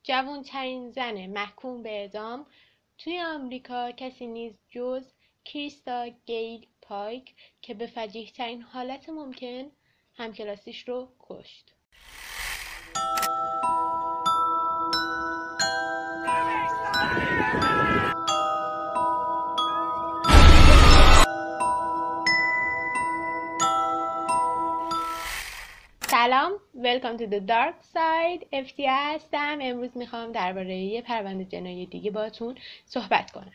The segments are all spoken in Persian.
جوان‌ترین زن محکوم به اعدام توی آمریکا کسی نیست جز کریستا گیل پایک که به فجیح‌ترین حالت ممکن همکلاسیش رو کشت. سلام، welcome to the dark side. افتیا هستم. امروز میخوام درباره یه پرونده جنایی دیگه باتون صحبت کنم.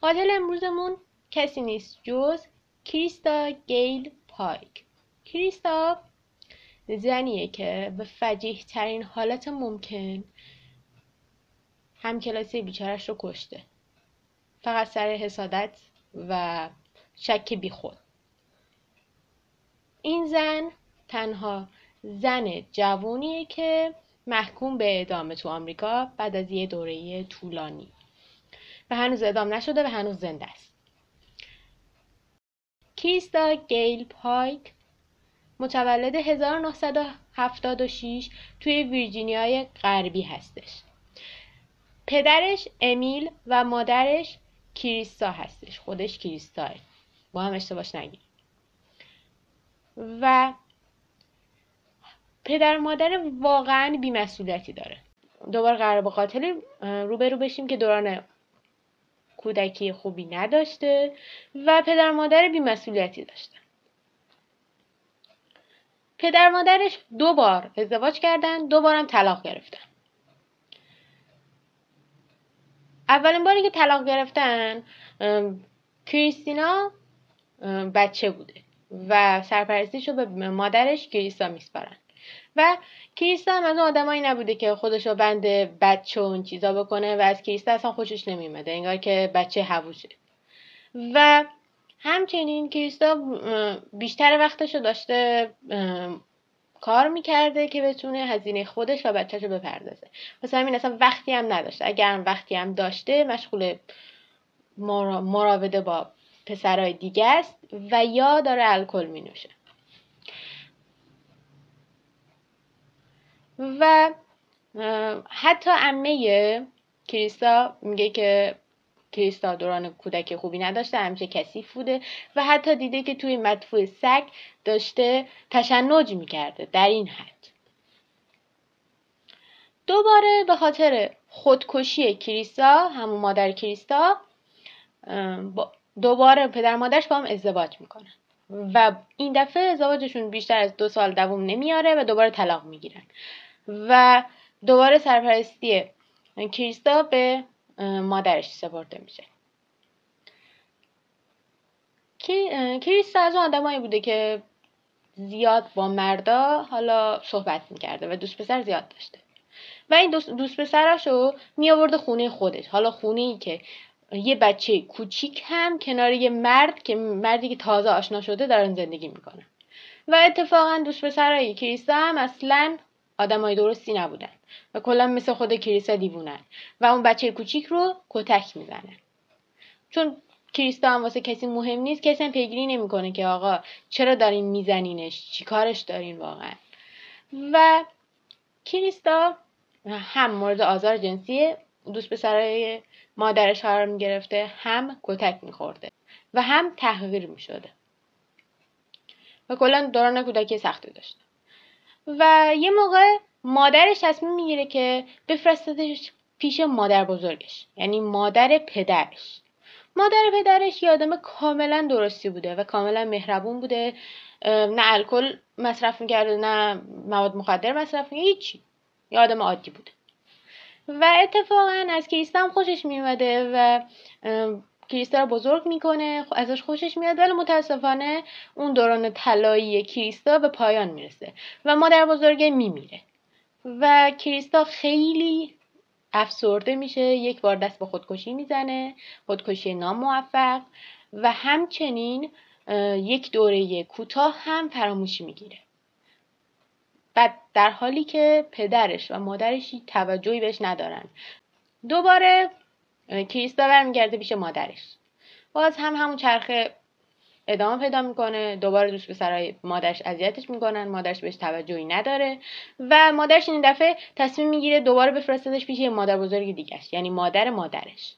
قاتل امروزمون کسی نیست جز کریستا گیل پایک. کریستا زنیه که به فجیح ترین حالت ممکن همکلاسی بیچارش رو کشته، فقط سر حسادت و شک بیخود. این زن تنها زن جوونیه که محکوم به اعدام تو آمریکا بعد از یه دوره طولانی و هنوز اعدام نشده و هنوز زنده است. کریستا گیل پایک متولد 1976 توی ویرجینیای غربی هستش. پدرش امیل و مادرش کریستا هستش. خودش کریستاه، با هم اشتباهش نگیر. و پدر و مادر واقعا بی‌مسئولیتی داره. دوباره قرار با قاتلی روبرو بشیم که دوران کودکی خوبی نداشته و پدر و مادر بی‌مسئولیتی داشته. پدر و مادرش 2 بار ازدواج کردن، 2 بارم طلاق گرفتن. اولین باری که طلاق گرفتن کریستینا بچه بوده و سرپرستیشو به مادرش کریستا میسپارن و کریستا هم از اون آدمایی نبوده که خودشو بند بچه و اون چیزا بکنه و از کریستا اصلا خوشش نمیومده، انگار که بچه حووشه. و همچنین کریستا بیشتر وقتشو داشته کار میکرده که بتونه هزینه خودش و بچه‌شو بپردازه. واسه همین اصلا وقتی هم نداشته. اگر وقتی هم داشته مشغول مراوده با پسرای دیگه است و یا داره الکل مینوشه. و حتی عمه کریستا میگه که کریستا دوران کودکی خوبی نداشته، همیشه کثیف بوده و حتی دیده که توی مدفوع سگ داشته تشنج میکرده. در این حد دوباره به خاطر خودکشی کریستا، همون مادر کریستا، دوباره پدر مادرش با هم ازدواج میکنن و این دفعه ازدواجشون بیشتر از 2 سال دوام نمیاره و دوباره طلاق میگیرن و دوباره سرپرستی کریستا به مادرش سپرده میشه. کریستا از اون آدمایی بوده که زیاد با مردا حالا صحبت میکرده و دوست پسر زیاد داشته و این دوست پسراشو می آورده خونه خودش. حالا خونه‌ای که یه بچه کوچیک هم کنار یه مردی که تازه آشنا شده دارن زندگی میکنن و اتفاقا دوست پسرای کریستا هم اصلا آدمای درستی نبودن و کلا مثل خود کریستا دیوونن و اون بچه کوچیک رو کتک میزنه. چون کریستا هم واسه کسی مهم نیست، کسی هم پیگیری نمیکنه که آقا چرا دارین میزنینش، چی کارش دارین واقعا. و کریستا هم مورد آزار جنسی دوست پسرای مادرش قرار میگرفته، هم کتک میخورده و هم تحقیر میشده و کلا دوران کودکی سختی داشته. و یه موقع مادرش تصمیم میگیره که بفرستتش پیش مادر بزرگش، یعنی مادر پدرش. مادر پدرش یه آدم کاملا درستی بوده و کاملا مهربون بوده، نه الکل مصرف میکرده نه مواد مخدر مصرف میکرده، هیچی، یه آدم عادی بوده و اتفاقا از کریستا هم خوشش میومده و کریستا رو بزرگ میکنه، ازش خوشش میاد. ولی متاسفانه اون دوران طلایی کریستا به پایان میرسه و مادر بزرگه میمیره و کریستا خیلی افسرده میشه. یک بار دست به خودکشی میزنه، خودکشی ناموفق، و همچنین یک دوره کوتاه هم فراموشی میگیره. بعد در حالی که پدرش و مادرش توجهی بهش ندارن. دوباره کریستا برمیگرده پیش مادرش. باز همون چرخه ادامه پیدا میکنه. دوباره دوست پسرای مادرش اذیتش میکنن، مادرش بهش توجهی نداره و مادرش این دفعه تصمیم میگیره دوباره بفرستدش پیش یه مادر بزرگ دیگه‌اش، یعنی مادر مادرش.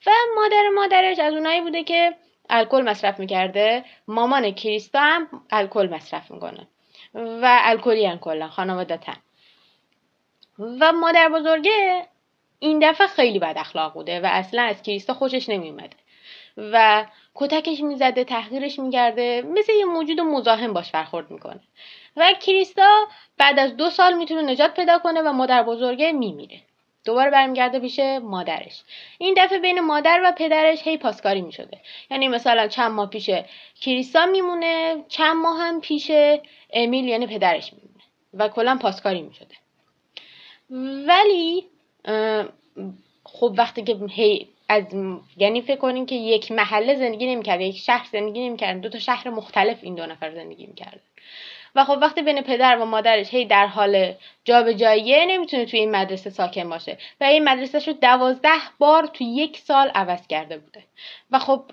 و مادر مادرش از اونایی بوده که الکل مصرف میکرده. مامان کریستا هم الکل مصرف میکنه و الکلی ان کلا خانوادتن. و مادر بزرگه این دفعه خیلی بد اخلاق بوده و اصلا از کریستا خوشش نمیومده و کتکش میزده، تحقیرش میکرده، مثل یه موجود مزاحم باش برخورد میکنه. و کریستا بعد از 2 سال میتونه نجات پیدا کنه و مادر بزرگه میمیره. دوباره برمیگرده پیش مادرش. این دفعه بین مادر و پدرش هی پاسکاری میشده. یعنی مثلا چند ماه پیش کریستا میمونه، چند ماه هم پیش امیل یعنی پدرش میمونه و کلا پاسکاری میشده. ولی خب وقتی که هی یعنی فکر کنین که یک محله زندگی نمی‌کرده، یک شهر زندگی نمی‌کردن، 2 تا شهر مختلف این 2 نفر زندگی می‌کردن. و خب وقتی بین پدر و مادرش هی در حال جابجاییه، نمیتونه توی این مدرسه ساکن باشه و این مدرسه‌شو 12 بار توی 1 سال عوض کرده بوده. و خب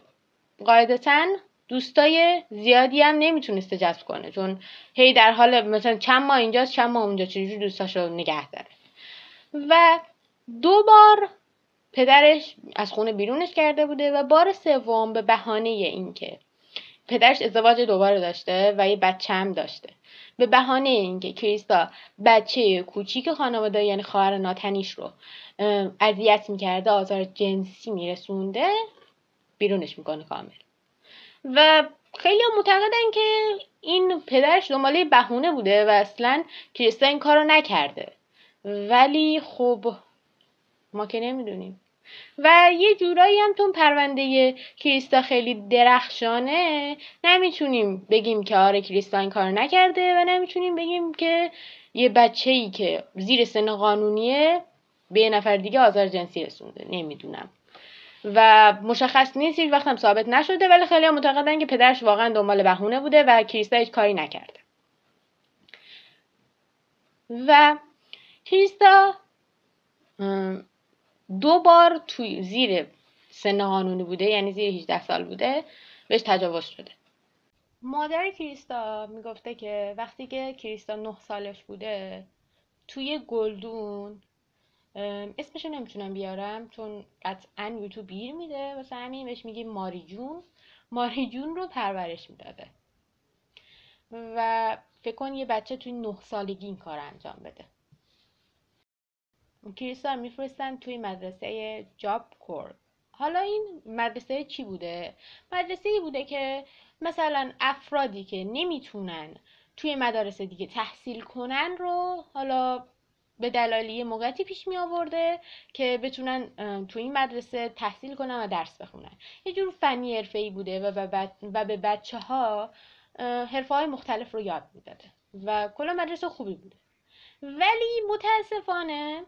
قاعدتاً دوستای زیادی هم نمیتونسته جذب کنه، چون هی در حال مثلا چند ماه اینجاست چند ماه اونجا، چجوری دوستاشو نگه داره. و 2 بار پدرش از خونه بیرونش کرده بوده و بار سوم به بهانه اینکه پدرش ازدواج دوباره داشته و یه بچه هم داشته، به بهانه اینکه کریستا بچه کوچیک خانواده یعنی خواهر ناتنیش رو اذیت میکرده، آزار جنسی میرسونده، بیرونش میکنه کامل. و خیلی معتقدن که این پدرش دنباله بهونه بوده و اصلا کریستا این کارو نکرده، ولی خب ما که نمیدونیم. و یه جورایی هم تو پرونده کریستا خیلی درخشانه، نمیتونیم بگیم که آره کریستا این کار نکرده و نمیتونیم بگیم که یه بچه‌ای که زیر سن قانونیه به یه نفر دیگه آزار جنسی رسونده. نمیدونم و مشخص نیست، هیچ وقت هم ثابت نشده، ولی خیلی هم معتقدن که پدرش واقعا دنبال بهونه بوده و کریستا هیچ کاری نکرده. و کریستا 2 بار توی زیر سن قانونی بوده، یعنی زیر 18 سال بوده، بهش تجاوز شده. مادر کریستا میگفته که وقتی که کریستا 9 سالش بوده توی گلدون، اسمشو نمیتونم بیارم چون قطعا یوتیوب گیر میده، واسه همین بهش میگیم ماری جون رو پرورش میداده. و فکر کن یه بچه توی 9 سالگی این کار انجام بده. کریستا میفرستن توی مدرسه جاب کور. حالا این مدرسه چی بوده؟ مدرسه‌ای بوده که مثلا افرادی که نمیتونن توی مدارس دیگه تحصیل کنن رو حالا به دلایل موقتی پیش می آورده که بتونن توی این مدرسه تحصیل کنن و درس بخونن. یه جور فنی حرفه‌ای بوده و به بچه‌ها حرفه‌های مختلف رو یاد میداده و کلا مدرسه خوبی بوده. ولی متاسفانه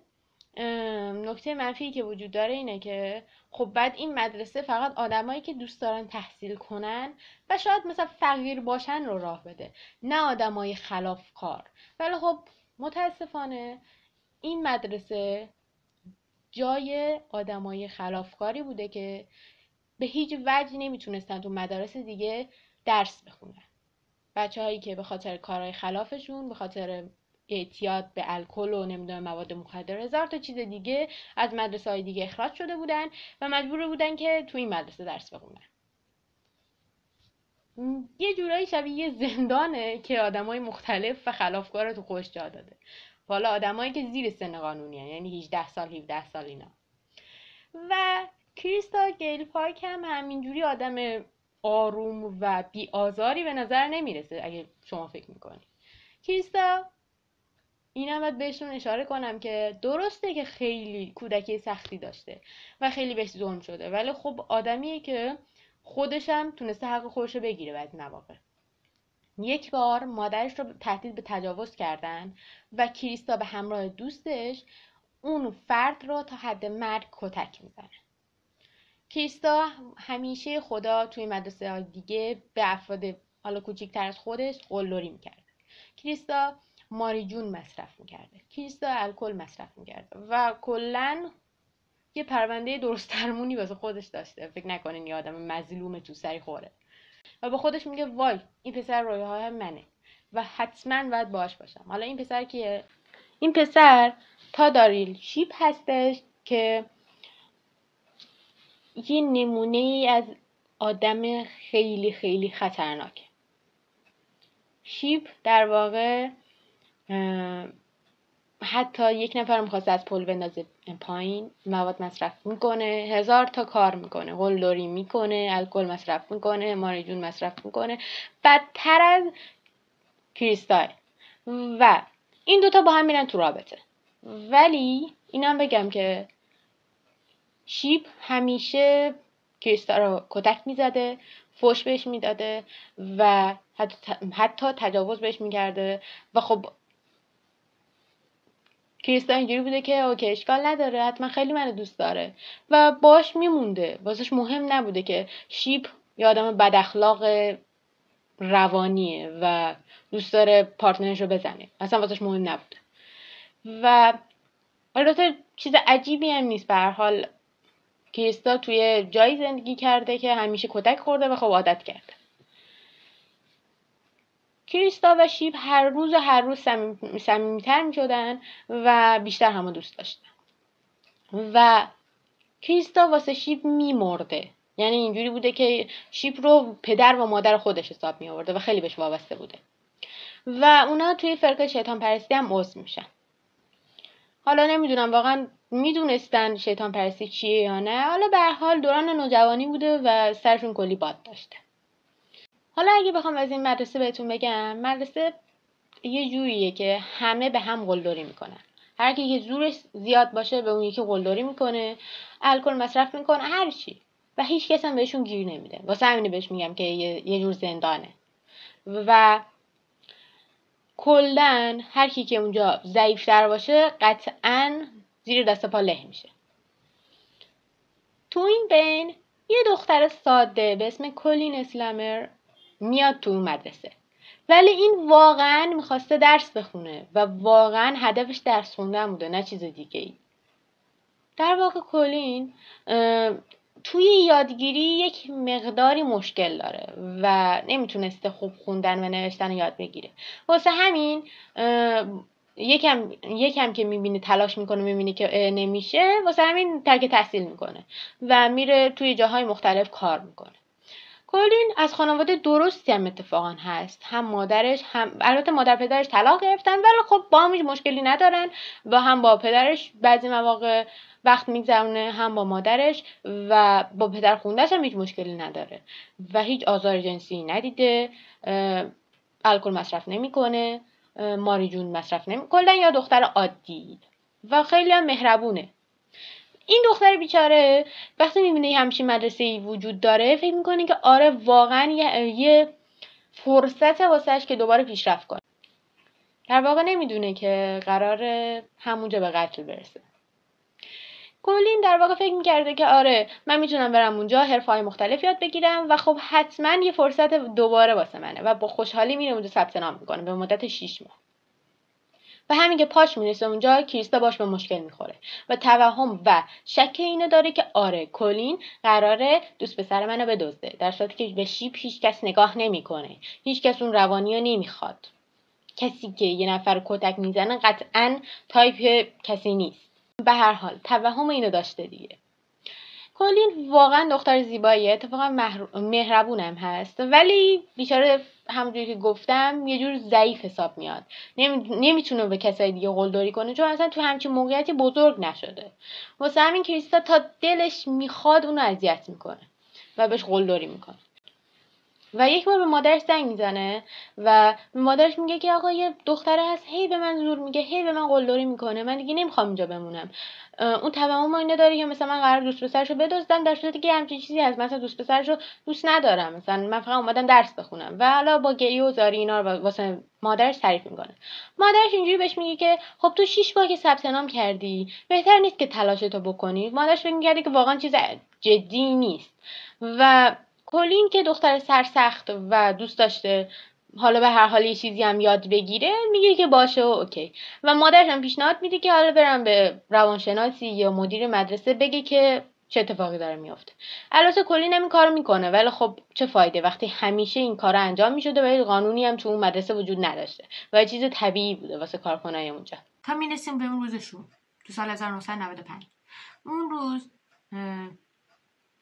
نکته منفی که وجود داره اینه که خب بعد این مدرسه فقط آدمایی که دوست دارن تحصیل کنن و شاید مثلا فقیر باشن رو راه بده، نه آدمای خلافکار. ولی خب متاسفانه این مدرسه جای آدمای خلافکاری بوده که به هیچ وجه نمیتونستن تو مدارس دیگه درس بخونن. بچه‌هایی که به خاطر کارهای خلافشون، به خاطر اعتیاد به الکل و نمیدونم مواد مخدر، هزار تا چیز دیگه از مدرسه‌های دیگه اخراج شده بودن و مجبور بودن که تو این مدرسه درس بخونن. یه جورایی شبیه یه زندانه که آدمای مختلف و خلافکار تو خودش جا داده. حالا آدمایی که زیر سن قانونی هن، یعنی 18 سال 17 سال اینا. و کریستا گیل پارک هم همینجوری آدم آروم و بی آزاری به نظر نمیرسه اگه شما فکر میکنی. کریستا اینم باید بهشون اشاره کنم که درسته که خیلی کودکی سختی داشته و خیلی بهش ظلم شده، ولی خب آدمیه که خودش هم تونسته حق خودش رو بگیره. بعد مواقع یک بار مادرش رو تهدید به تجاوز کردن و کریستا به همراه دوستش اون فرد رو تا حد مرگ کتک میزنه. کریستا همیشه خدا توی مدرسه های دیگه به افراد حالا کوچیک‌تر از خودش قلدری میکرده. کریستا ماری جون مصرف میکرده، کریستا الکل مصرف میکرده و کلن یه پرونده درست درمونی واسه خودش داشته. فکر نکنین یه آدم مظلوم تو سری خوره. و با خودش میگه وای این پسر رویاهای منه و حتما باید باهاش باشم. حالا این پسر کیه؟ این پسر تاداریل شیپ هستش که یه نمونه ای از آدم خیلی خیلی خطرناکه. شیپ در واقع حتی یک نفر میخواست از پل بندازه پایین، مواد مصرف میکنه، 1000 تا کار میکنه، قلدری میکنه، الکل مصرف میکنه، ماریجون مصرف میکنه، بدتر از کریستال. و این دوتا با هم میرن تو رابطه. ولی اینم بگم که شیپ همیشه کریستا رو کتک میزده، فوش بهش میداده و حتی تجاوز بهش میکرده. و خب کریستا اینجوری بوده که اوکی اشکال نداره، حتما خیلی منو دوست داره و باش میمونده. واسش مهم نبوده که شیپ یه آدم بد اخلاق روانیه و دوست داره پارتنرش رو بزنه، اصلا واسش مهم نبوده. و البته چیز عجیبی هم نیست، به هر حال کریستا توی جایی زندگی کرده که همیشه کتک خورده و خب عادت کرده. کریستا و شیپ هر روز صمیمیتر می شدن و بیشتر همو دوست داشتن و کریستا واسه شیپ می مرده. یعنی اینجوری بوده که شیپ رو پدر و مادر خودش حساب می آورده و خیلی بهش وابسته بوده و اونا توی فرقه شیطان پرستی هم عضو میشن. حالا نمیدونم واقعا میدونستن شیطان پرستی چیه یا نه، حالا به هر حال دوران نوجوانی بوده و سرشون کلی باد داشته. حالا اگه بخوام از این مدرسه بهتون بگم، مدرسه یه جوریه که همه به هم قلدری میکنن. هر کی که زورش زیاد باشه به اون یکی قلدری میکنه، الکل مصرف میکنه، هر چی، و هیچ کس هم بهشون گیر نمیده. واسه همین بهش میگم که یه جور زندانه و کلن هر کی که اونجا ضعیف‌تر باشه قطعاً زیر دست پا له میشه. تو این بین یه دختر ساده به اسم کلین اسلمر میاد تو اون مدرسه، ولی این واقعاً میخواسته درس بخونه و واقعاً هدفش درس خوندن بوده، نه چیز دیگه ای. در واقع کلین توی یادگیری یک مقداری مشکل داره و نمیتونسته خوب خوندن و نوشتن رو یاد بگیره. واسه همین یکم که میبینه تلاش میکنه، میبینه که نمیشه، واسه همین ترک تحصیل میکنه و میره توی جاهای مختلف کار میکنه. کلین از خانواده درستی هم اتفاقا هست، هم مادرش هم البته مادر پدرش طلاق گرفتن ولی خب با هم هیچ مشکلی ندارن و هم با پدرش بعضی مواقع وقت میگذرونه، هم با مادرش و با پدر خونده‌ش هم هیچ مشکلی نداره و هیچ آزار جنسی ندیده، الکل مصرف نمیکنه، ماریجون مصرف نمیکنه، کلا یا دختر عادی و خیلی هم مهربونه. این دختر بیچاره وقتی میبینه همچین مدرسه‌ای وجود داره فکر میکنه که آره واقعا یه فرصت واسهش که دوباره پیشرفت کنه. در واقع نمیدونه که قراره همونجا به قتل برسه. کلین در واقع فکر میکرده که آره من میتونم برم اونجا حرفه‌های مختلف یاد بگیرم و خب حتما یه فرصت دوباره واسه منه و با خوشحالی میره اونجا ثبت نام میکنه به مدت 6 ماه. و همین که پاش میرسه اونجا کریستا باش به مشکل میخوره و توهم و شک اینو داره که آره کلین قراره دوست پسر منو بدزده، در صورتی که به شیپ هیچ کس نگاه نمیکنه، هیچ کس اون روانی رو نمیخواد. کسی که یه نفر کتک میزنه قطعاً تایپ کسی نیست. به هر حال توهم اینو داشته دیگه. کلین واقعا دختر زیباییه، اتفاقا مهربونم هست، ولی بیچاره همونجوری که گفتم یه جور ضعیف حساب میاد، نمیتونه به کسای دیگه قلدری کنه چون اصلا تو همچین موقعیتی بزرگ نشده. واسه همین کریستا تا دلش میخواد اونو اذیت میکنه و بهش قلدری میکنه. و یک بار به مادرش زنگ میزنه و به مادرش میگه که آقا یه دختره هست هی به من زور میگه، هی به من قلدری میکنه، من دیگه نمیخوام اینجا بمونم. اون توهم اینو داره که مثلا من قرار دوست پسرشو بدزدم، در صورتی که همچین چیزی هست، مثلا دوست پسرشو دوست ندارم، مثلا من فقط اومدم درس بخونم. و حالا با گریه و زاری اینا رو واسه مادرش تعریف میکنه. مادرش اینجوری بهش میگه که خب تو 6 بار که ثبت نام کردی بهتر نیست که تلاشتو بکنی. مادرش فکر میکرده که واقعا چیز جدی نیست و کلین که دختر سرسخت و دوست داشته حالا به هر حال یه چیزی هم یاد بگیره میگه که باشه و اوکی. و مادرش هم پیشنهاد میده که حالا برم به روانشناسی یا مدیر مدرسه بگه که چه اتفاقی داره میفته. البته کلین این کارو میکنه، ولی خب چه فایده وقتی همیشه این کارا انجام میشده و هیچ قانونی هم تو اون مدرسه وجود نداشته و چیز طبیعی بوده واسه کارکنای اونجا. تا میرسیم به اون روزشون تو سال 1995. اون روز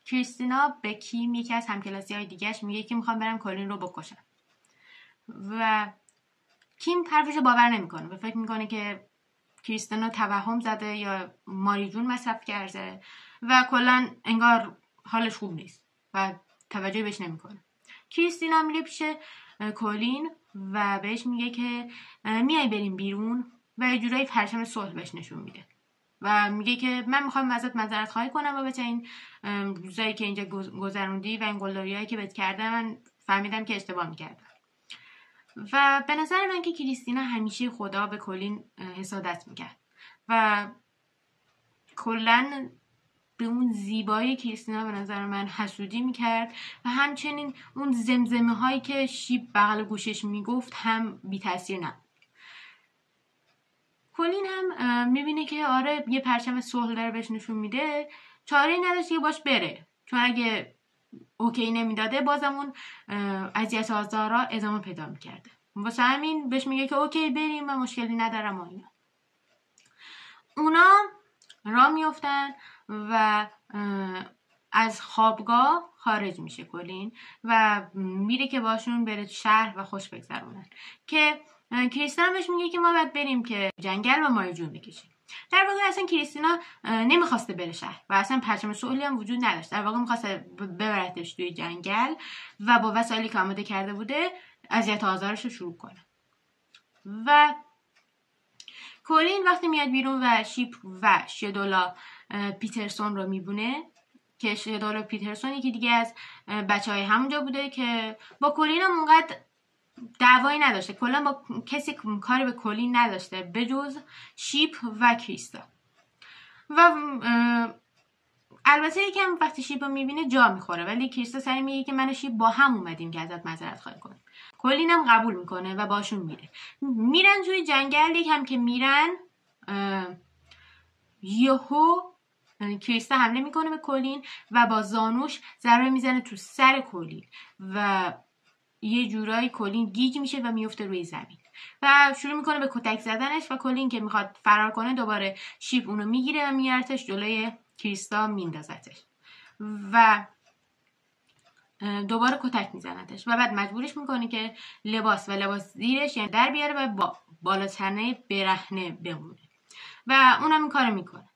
کریستینا به کیم، یکی از همکلاسی‌های دیگه‌اش، میگه که میخوام برم کلین رو بکشم و کیم حرفشو باور نمیکنه و فکر میکنه که کریستینا توهم زده یا ماری جون مصرف کرده و کلا انگار حالش خوب نیست و توجه بهش نمیکنه. کریستینا میره پیش کلین و بهش میگه که میای بریم بیرون و یه جورایی پرچم صلح بهش نشون میده و میگه که من میخوام ازت معذرت خواهی کنم و بچه این روزایی که اینجا گذروندی و این قلدریایی که بهت کرده من فهمیدم که اشتباه میکردم. و به نظر من که کریستینا همیشه خدا به کلین حسادت میکرد و کلن به اون زیبایی کریستینا به نظر من حسودی میکرد و همچنین اون زمزمه هایی که شیب بغل گوشش میگفت هم بی تاثیر نبود. کلین هم میبینه که آره یه پرچم صلح داره بهش نشون میده، چاره نداشت که باش بره، چون اگه اوکی نمیداده بازم اون اذیت و آزارا ادامه پیدا میکرده. واسه همین بهش میگه که اوکی بریم و مشکلی ندارم و اینا. اونا راه میفتن و از خوابگاه خارج میشه کلین و میره که باشون بره شهر و خوش بگذرونن که کریستینا بهش میگه که ما باید بریم که جنگل و ماری جون بکشیم. در واقع اصلا کریستینا نمیخواسته بره شهر و اصلا پرچم صلحی هم وجود نداشت. در واقع میخواسته ببرتش توی جنگل و با وسایلی که آماده کرده بوده اذیت و آزارش رو شروع کنه. و کلین وقتی میاد بیرون و شیپ و شدولا پیترسون رو میبونه که شدولا پیترسون یکی دیگه از بچهای همونجا بوده که با کلین هم اونقدر دعوایی نداشته، کلا با کسی کاری به کلین نداشته به جز شیپ و کریستا. و البته یکم وقتی شیپ رو میبینه جا میخوره، ولی کریستا سری میگه که من و شیپ با هم اومدیم که ازت معذرت خواهی کنیم. کلین هم قبول میکنه و باشون میرن توی جنگل. یکم که میرن یهو کریستا حمله میکنه به کلین و با زانوش ضربه میزنه تو سر کلین و یه جورایی کلین گیج میشه و میفته روی زمین و شروع میکنه به کتک زدنش و کلین که میخواد فرار کنه دوباره شیپ اونو میگیره و میارتش جلوی کریستا میندازتش و دوباره کتک میزنتش و بعد مجبورش میکنه که لباس زیرش یعنی در بیاره و با بالاتنه برهنه بمونه و اونم این کارو میکنه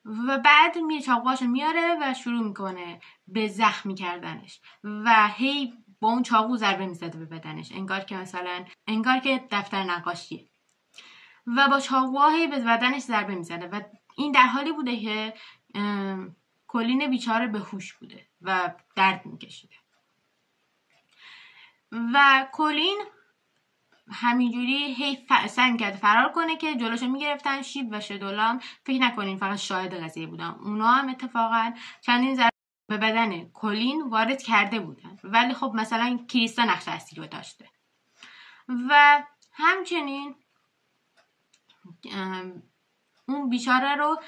و بعد میره چاقوهاشو میاره و شروع میکنه به زخمی کردنش و هی با اون چاقو ضربه میزده به بدنش، انگار که دفتر نقاشیه و با چاقوها هی به بدنش ضربه میزده و این در حالی بوده که کلین بیچاره به هوش بوده و درد میکشیده و کلین همینجوری هی سعی میکرد فرار کنه که جلوشو میگرفتن. شیب و شدولام فکر نکنین فقط شاهد قضیه بودن، اونا هم اتفاقا چندین ضربه به بدن کلین وارد کرده بودن، ولی خب مثلا کریستا نقش اصلی رو داشته و همچنین اون بیچاره رو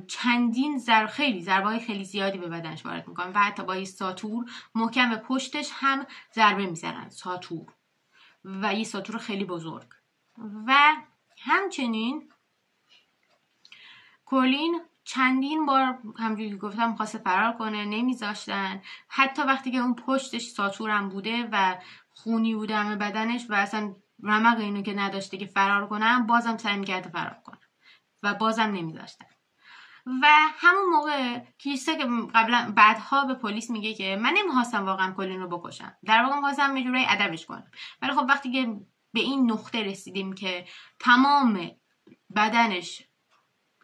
چندین ضربه‌های خیلی زیادی به بدنش وارد میکنن و حتی با یه ساتور محکم به پشتش هم ضربه میزنن، ساتور و یه ساتور خیلی بزرگ. و همچنین کلین چندین بار همونجوری که گفتم خواست فرار کنه، نمیذاشتن. حتی وقتی که اون پشتش ساتور هم بوده و خونی بوده همه بدنش و اصلا رمق اینو که نداشته که فرار کنه، بازم سعی میکرده فرار کنه و بازم نمیذاشتن. و همون موقع کریستا که بعدها به پلیس میگه که من نمیخواستم واقعا کلین رو بکشم، در واقع میخواستم یه جورایی ادبش کنم، ولی خب وقتی که به این نقطه رسیدیم که تمام بدنش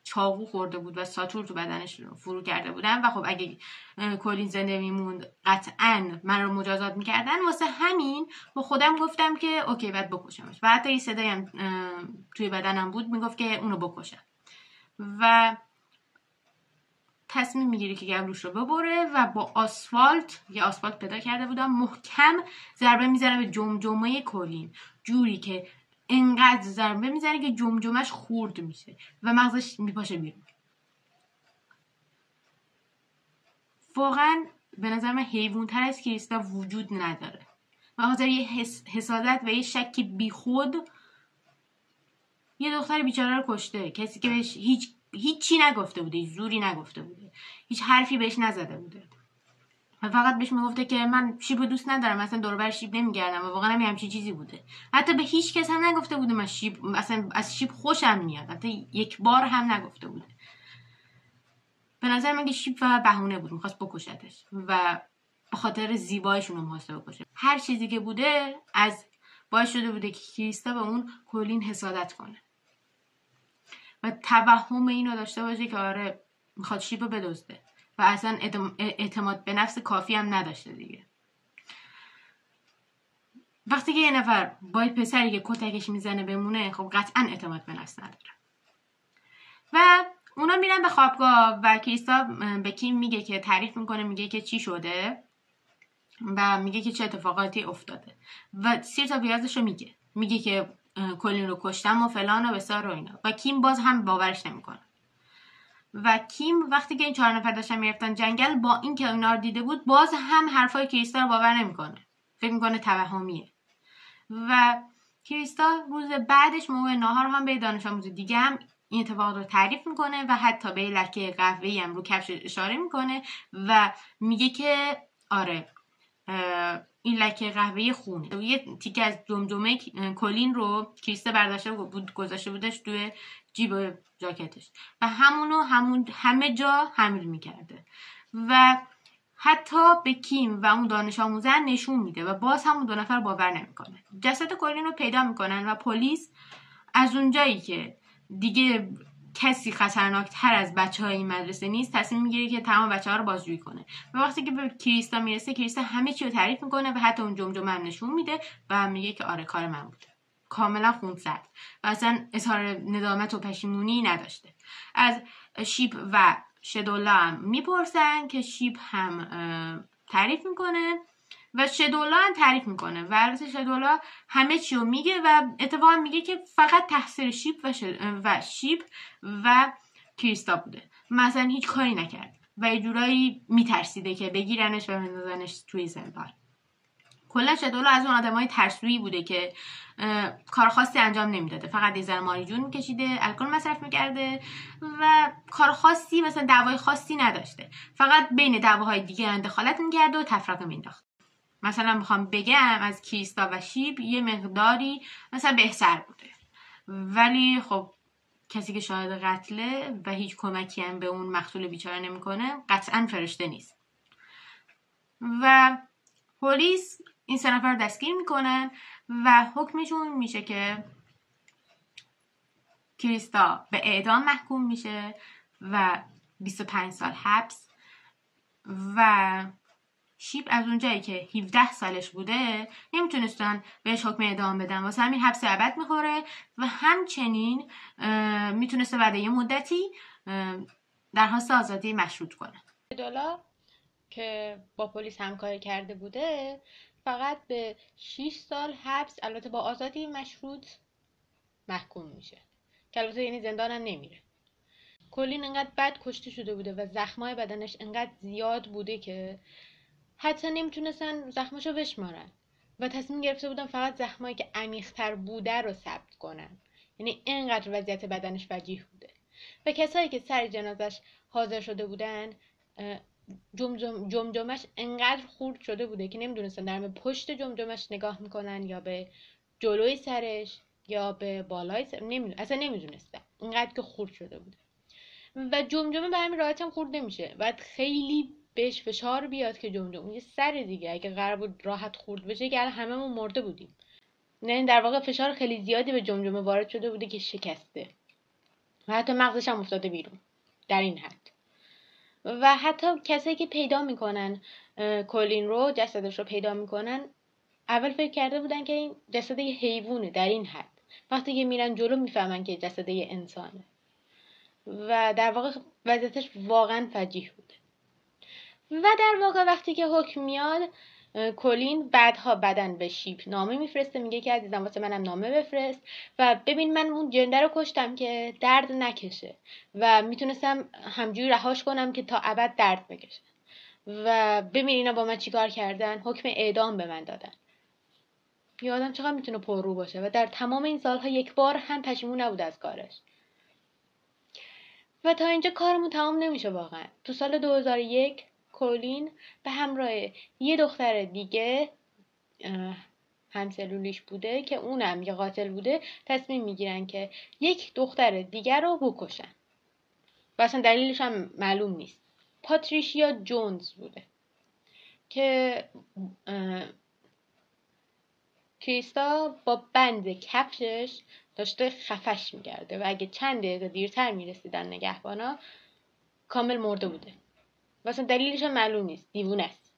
چاقو خورده بود و ساتور تو بدنش فرو کرده بودن و خب اگه کلین زنده میموند قطعا من رو مجازات میکردن، واسه همین با خودم گفتم که اوکی باید بکشمش و حتی یه صدایی هم توی بدنم بود میگفت که اونو بکشم و تصمیم میگیره که گبروش رو ببره و با یه آسفالت پیدا کرده بودم محکم ضربه میزنه به جمجمه کلین، جوری که انقدر ضربه میزنه که جمجمش خورد میشه و مغزش میپاشه بیرون. واقعا به نظر من حیوان‌تر از کریستا وجود نداره. به خاطر یه حسادت و یه شک بیخود یه دختر بیچاره رو کشته، کسی که بهش هیچی نگفته بوده، هیچ زوری نگفته بوده، هیچ حرفی بهش نزده بوده و فقط بهش میگفته که من شیب رو دوست ندارم، مثلا دور بر شیب نمیگردم و واقعا همین چیزی بوده. حتی به هیچ کس هم نگفته بوده من شیب اصلا از شیب خوشم میاد، حتی یک بار هم نگفته بوده. به نظر من که شیب فقط بهونه بود، میخواست بکشتش و به خاطر زیبایشون رو میخواسته بکشه. هر چیزی که بوده از باعث شده بوده که کریستا به اون کلین حسادت کنه و توهم اینو داشته باشه که آره میخواد شیب رو بدزده و اصلا اعتماد به نفس کافی هم نداشته دیگه. وقتی که یه نفر با پسری که کتکش میزنه بمونه، خب قطعا اعتماد به نفس نداره. و اونا میرن به خوابگاه و کریستا به کیم میگه که تعریف میکنه، میگه که چی شده و میگه که چه اتفاقاتی افتاده و سیر تا پیازش رو میگه که کلین رو کشتم و فلان و بسار و اینا و کیم باز هم باورش نمیکنه. و کیم وقتی که این 4 نفر داشتن میرفتن جنگل، با این که اینا رو دیده بود باز هم حرفای کریستا رو باور نمیکنه، فکر میکنه توهمیه. و کریستا روز بعدش موقع ناهار هم به دانش آموز دیگه هم این اتفاق رو تعریف میکنه و حتی به لکه قهوه‌ای هم رو کفش اشاره میکنه و میگه که آره این لکه قهوه‌ای خونه. یه تیکه از جمجمه کلین رو کریستا برداشته بود گذاشته بودش توی جیب جاکتش و همه جا حمل میکرده و حتی به کیم و اون دانش آموزن نشون میده و باز همون 2 نفر باور نمیکنه. جسد کلین رو پیدا میکنن و پلیس از اونجایی که دیگه کسی خطرناک تر از بچه‌های این مدرسه نیست تصمیم میگیره که تمام بچه‌ها رو بازجویی کنه و وقتی که به کریستا میرسه، کریستا همه چی رو تعریف میکنه و حتی اون جمجمه هم نشون میده و میگه که آره کار من بوده، کاملا خونسرد و اصلا اظهار ندامت و پشیمونی نداشته. از شیب و شدولا هم میپرسن که شیب هم تعریف میکنه و شدولا هم تعریف میکنه و البته شدولا همه چی رو میگه و اتفاقا میگه که فقط تقصیر شیب و کریستا بوده، مثلا هیچ کاری نکرد و یه جورایی میترسیده که بگیرنش و بندازنش توی زندان. کلا شدولا از اون آدمای ترسویی بوده که کار خاصی انجام نمیداده، فقط یه ذره ماریجون میکشیده، الکل مصرف میکرده و کار خاصی مثلا دعوای خاصی نداشته، فقط بین دعواهای دیگه دخالت میکرده و تفرقه مینداخت. مثلا میخوام بگم از کریستا و شیب یه مقداری مثلا بهتر بوده، ولی خب کسی که شاهد قتله و هیچ کمکی هم به اون مقتول بیچاره نمیکنه قطعا فرشته نیست. و پلیس این 3 نفر رو دستگیر میکنن و حکمشون میشه که کریستا به اعدام محکوم میشه و 25 سال حبس و شیب از اونجایی که 17 سالش بوده نمیتونستن بهش حکم اعدام بدن، واسه همین حبس ابد میخوره و همچنین میتونسته بعد یه مدتی درخواست آزادی مشروط کنه. شدولا که با پلیس همکاری کرده بوده فقط به 6 سال حبس، البته با آزادی مشروط، محکوم میشه که البته یعنی زندان هم نمیره. کلین انقدر بد کشته شده بوده و زخمای بدنش انقدر زیاد بوده که حتی نمیتونستن زخماشو بشمارن و تصمیم گرفته بودن فقط زخمایی که عمیق‌تر بوده رو ثبت کنن، یعنی اینقدر وضعیت بدنش وجیح بوده. و کسایی که سر جنازش حاضر شده بودن جمجمش انقدر خورد شده بوده که نمیدونستن در پشت جمجمش نگاه میکنن یا به جلوی سرش یا به بالای سر، اصلا نمیدونستن، اینقدر که خورد شده بوده و جمجمه به همین راحت هم خورد نمیشه، باید خیلی بهش فشار بیاد که جمجمه یه سر دیگه اگه قرار بود راحت خورد بشه که هممون مرده بودیم. نه در واقع فشار خیلی زیادی به جمجمه وارد شده بوده که شکسته و حتی مغزش هم افتاده بیرون در این حد. و حتی کسایی که پیدا میکنن کلین رو، جسدش رو پیدا میکنن، اول فکر کرده بودن که این جسد یه حیوانه در این حد، وقتی که میرن جلو میفهمن که جسد یه انسانه و در واقع وضعیتش واقعا فجیح بوده. و در واقع وقتی که حکم میاد، کلین بعدها بدن به شیب نامه میفرسته، میگه که عزیزم واسه منم نامه بفرست و ببین من اون جنده رو کشتم که درد نکشه و میتونستم همجوری رهاش کنم که تا ابد درد بکشه و ببین اینا با من چیکار کردن، حکم اعدام به من دادن. یه آدم چقدر میتونه پررو باشه و در تمام این سالها یک بار هم پشیمون نبود از کارش. و تا اینجا کارمون تمام نمیشه واقعا. تو سال 2001 کولین به همراه یه دختر دیگه همسلولیش بوده که اونم یه قاتل بوده، تصمیم میگیرن که یک دختر دیگر رو بکشن و اصلا دلیلش هم معلوم نیست. پاتریشیا جونز بوده که کریستا با بند کفشش داشته خفش میکرده و اگه چند دقیقه دیرتر میرسیدن نگهبانا کامل مرده بوده و اصلا دلیلش هم معلوم نیست، دیوونه است.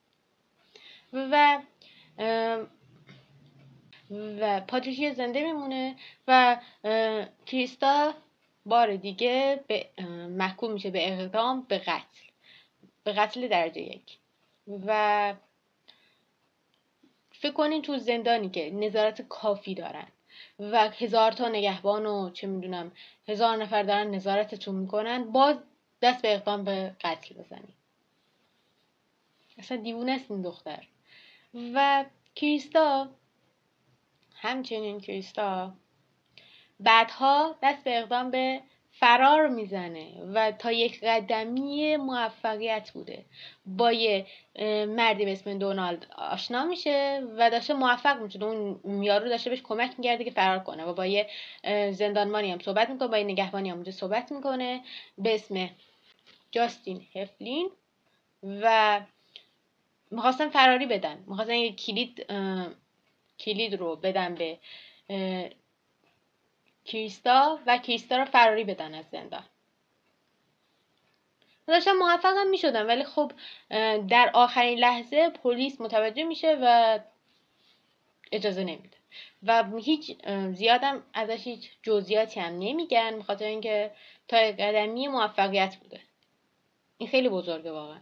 و پاتریشیا زنده میمونه و کریستا بار دیگه محکوم میشه به اعدام، به قتل درجه 1. و فکر کنین تو زندانی که نظارت کافی دارن و 1000 تا نگهبان و چه میدونم 1000 نفر دارن نظارتتون میکنن، باز دست به اقدام به قتل بزنی. اصلا دیوونه است این دختر. و کریستا بعدها دست به اقدام به فرار میزنه و تا یک قدمی موفقیت بوده. با یه مردی به اسم دونالد آشنا میشه و داشته موفق میشه. اون یارو داشته بهش کمک میکرده که فرار کنه و با یه زندانبانی هم صحبت میکنه، با یه نگهبانی هم اونجا صحبت میکنه به اسم جاستین هفلین و میخواستن فراری بدن. میخواستن یه کلید رو بدن به کریستا و کریستا رو فراری بدن از زندان. داشتن موفق هم میشدن ولی خب در آخرین لحظه پلیس متوجه میشه و اجازه نمیده و هیچ زیادم ازش هیچ جزئیاتی هم نمیگن، بخاطر اینکه تا قدمی موفقیت بوده. این خیلی بزرگه واقعا.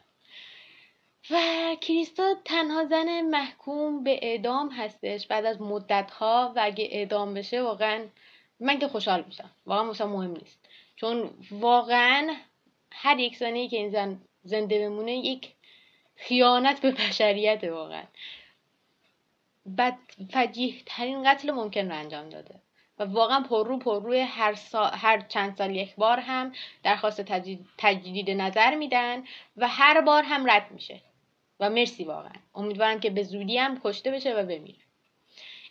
و کریستا تنها زن محکوم به اعدام هستش بعد از مدت‌ها و اگه اعدام بشه واقعا من که خوشحال میشم، واقعا مثلا مهم نیست، چون واقعا هر یک ثانیه‌ای که این زن زنده بمونه یک خیانت به بشریت، واقعا فجیح ترین قتل ممکن رو انجام داده و واقعا پرروی هر چند سال یک بار هم درخواست تجدید نظر میدن و هر بار هم رد میشه و مرسی واقعا. امیدوارم که به زودی هم کشته بشه و بمیره.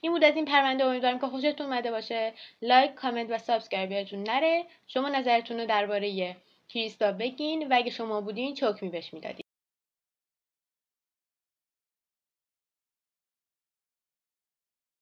این بود از این پرونده. امیدوارم که خوشتون اومده باشه. لایک، کامنت و سابسکرایب یادتون نره. شما نظرتون رو درباره کریستا بگین و اگه شما بودین چه حکمی بهش میدادین.